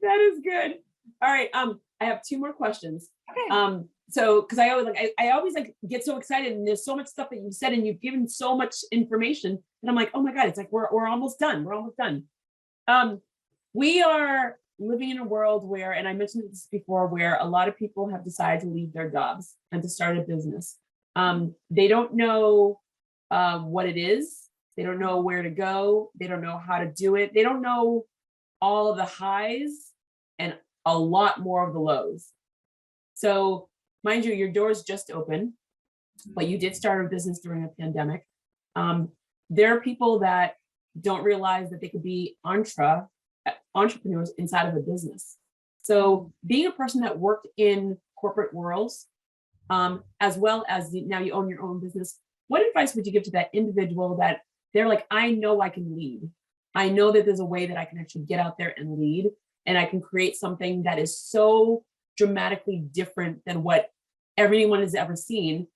That is good. All right. I have 2 more questions. Okay. So because I always get so excited, and there's so much stuff that you've said and you've given so much information, and I'm like, oh my God, it's like we're almost done. We're almost done. We are living in a world where, and I mentioned this before, where a lot of people have decided to leave their jobs and to start a business. They don't know what it is. They don't know where to go. They don't know how to do it. They don't know all of the highs and a lot more of the lows. So mind you, your doors just open, but you did start a business during a pandemic. There are people that don't realize that they could be entrepreneurs inside of a business. So being a person that worked in corporate worlds, as well as now you own your own business, what advice would you give to that individual that they're like, I know I can lead. I know that there's a way that I can actually get out there and lead, and I can create something that is so dramatically different than what everyone has ever seen.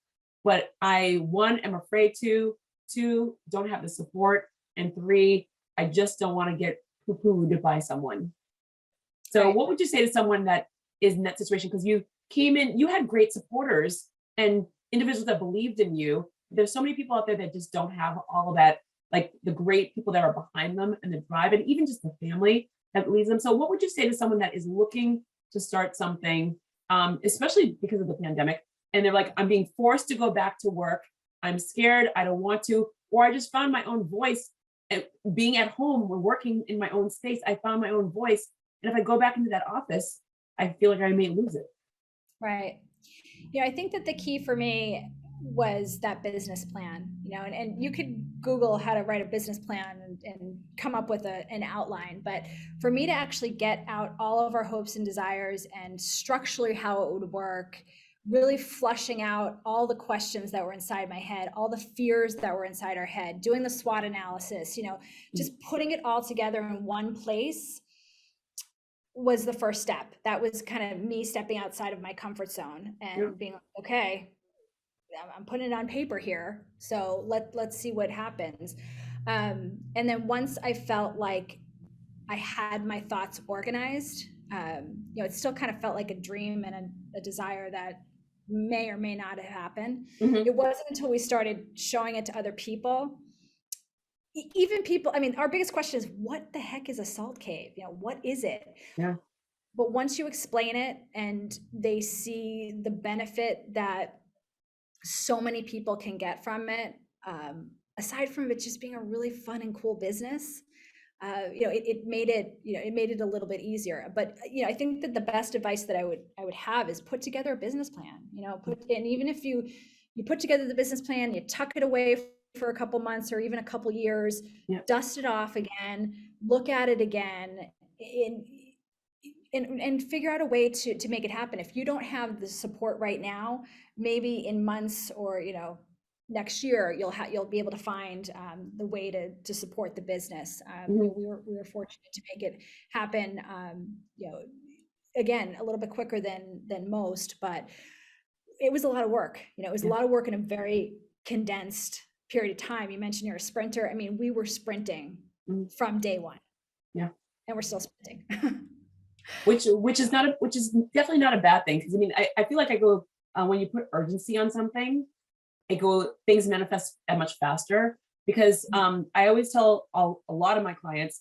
But I, one, am afraid to, two, don't have the support, and three, I just don't want to get poo-pooed by someone. So what would you say to someone that is in that situation? Because you came in, you had great supporters and individuals that believed in you. There's so many people out there that just don't have all of that, like the great people that are behind them and the drive, and even just the family that leads them. So what would you say to someone that is looking to start something, especially because of the pandemic, and they're like, I'm being forced to go back to work. I'm scared. I don't want to, or I just found my own voice. And being at home, we're working in my own space. I found my own voice. And if I go back into that office, I feel like I may lose it. Right. I think that the key for me was that business plan, and you could Google how to write a business plan and come up with an outline. But for me to actually get out all of our hopes and desires and structurally how it would work, really flushing out all the questions that were inside my head, all the fears that were inside our head, doing the SWOT analysis, just putting it all together in one place was the first step. That was kind of me stepping outside of my comfort zone and being like, okay, I'm putting it on paper here. So let's see what happens. And then once I felt like I had my thoughts organized, it still kind of felt like a dream and a desire that may or may not have happened. It wasn't until we started showing it to other people, even people, our biggest question is, what the heck is a salt cave? What is it? Yeah. But once you explain it and they see the benefit that so many people can get from it, aside from it just being a really fun and cool business, it made it a little bit easier. But I think that the best advice that I would have is put together a business plan. And even if you put together the business plan, you tuck it away for a couple months or even a couple years, dust it off again, look at it again, and figure out a way to make it happen. If you don't have the support right now, maybe in months or next year you'll be able to find the way to support the business. We were fortunate to make it happen, again, a little bit quicker than most, but it was a lot of work. It was a lot of work in a very condensed period of time. You mentioned you're a sprinter. We were sprinting from day one. Yeah. And we're still sprinting. which is definitely not a bad thing. Because I feel like I go, when you put urgency on something, things manifest much faster. Because I always tell a lot of my clients,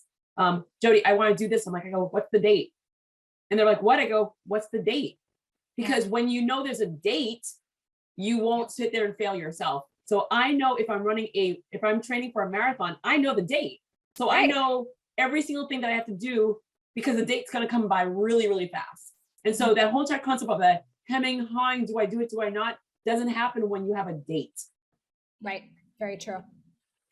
Jodi, I want to do this. I go, what's the date? And they're like, what? I go, what's the date? Because when you know there's a date, you won't sit there and fail yourself. So I know if I'm training for a marathon, I know the date. So I know every single thing that I have to do, because the date's going to come by really, really fast. And so that whole entire concept of that hemming, hawing, do I do it, do I not, doesn't happen when you have a date. Right. Very true.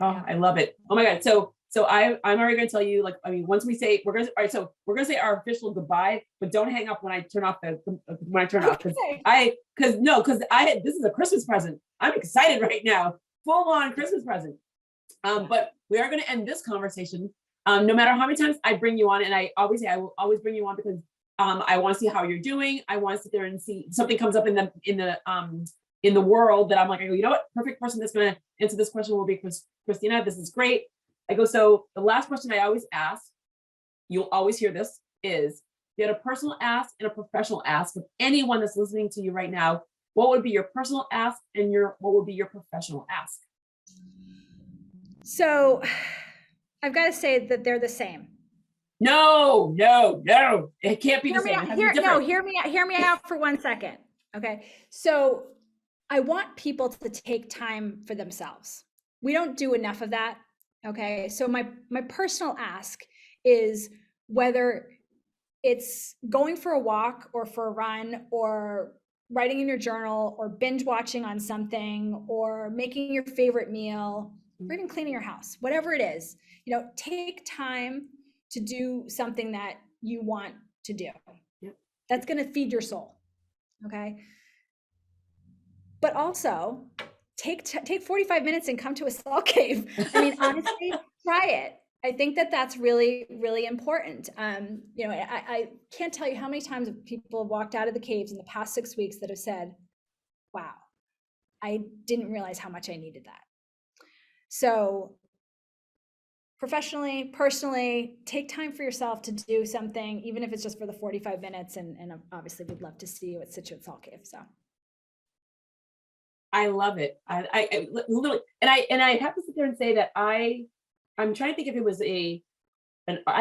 Oh, I love it. Oh my God. So I'm already going to tell you, once we say, we're going to say our official goodbye, but don't hang up when I turn off this is a Christmas present. I'm excited right now. Full on Christmas present. But we are going to end this conversation. No matter how many times I bring you on, and I always say I will always bring you on because I want to see how you're doing. I want to sit there and see something comes up in the world that I'm like, I go, you know what? Perfect person that's going to answer this question will be Cristina. This is great. I go, so the last question I always ask, you'll always hear this, is you had a personal ask and a professional ask of anyone that's listening to you right now. What would be your personal ask and what would be your professional ask? So I've got to say that they're the same. No, it can't be the same. Hear me out for 1 second. Okay. So I want people to take time for themselves. We don't do enough of that. Okay, so my personal ask is whether it's going for a walk or for a run or writing in your journal or binge watching on something or making your favorite meal or even cleaning your house, whatever it is, take time to do something that you want to do. Yep. That's going to feed your soul. Okay. But also take 45 minutes and come to a salt cave. I mean, honestly, try it. I think that's really, really important. I can't tell you how many times people have walked out of the caves in the past 6 weeks that have said, wow, I didn't realize how much I needed that. So professionally, personally, take time for yourself to do something, even if it's just for the 45 minutes. And obviously we'd love to see you at Scituate Salt Cave. So I love it. I literally, and I have to sit there and say that I'm trying to think if it was I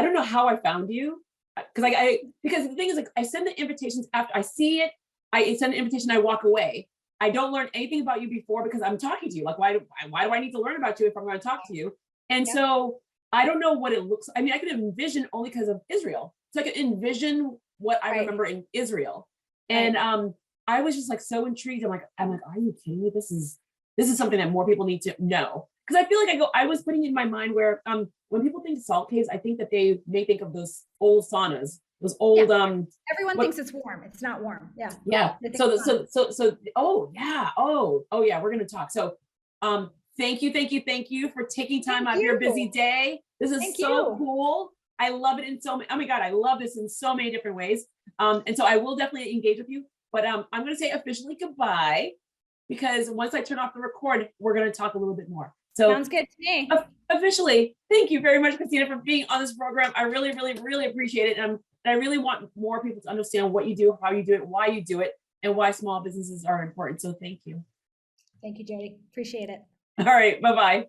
don't know how I found you, because because the thing is, like, I send the invitations after I see it. I send the invitation, I walk away. I don't learn anything about you before because I'm talking to you. Like, why do I need to learn about you if I'm going to talk to you? And so I don't know what it looks. I mean, I could envision only because of Israel. So I could envision what I remember in Israel, and I was just like so intrigued. I'm like, are you kidding me? This is something that more people need to know. Because I feel like I was putting in my mind where when people think salt caves, I think that they may think of those old saunas, those old everyone thinks it's warm. It's not warm. Yeah. Yeah. So oh yeah, we're gonna talk. So thank you for taking time out of your busy day. This is so cool. I love it in so many, oh my God, I love this in so many different ways. And so I will definitely engage with you, but I'm gonna say officially goodbye, because once I turn off the record, we're gonna talk a little bit more. So sounds good to me. Officially, thank you very much, Cristina, for being on this program. I really, really, really appreciate it. And I really want more people to understand what you do, how you do it, why you do it, and why small businesses are important. So thank you. Thank you, Jodi. Appreciate it. All right, bye-bye.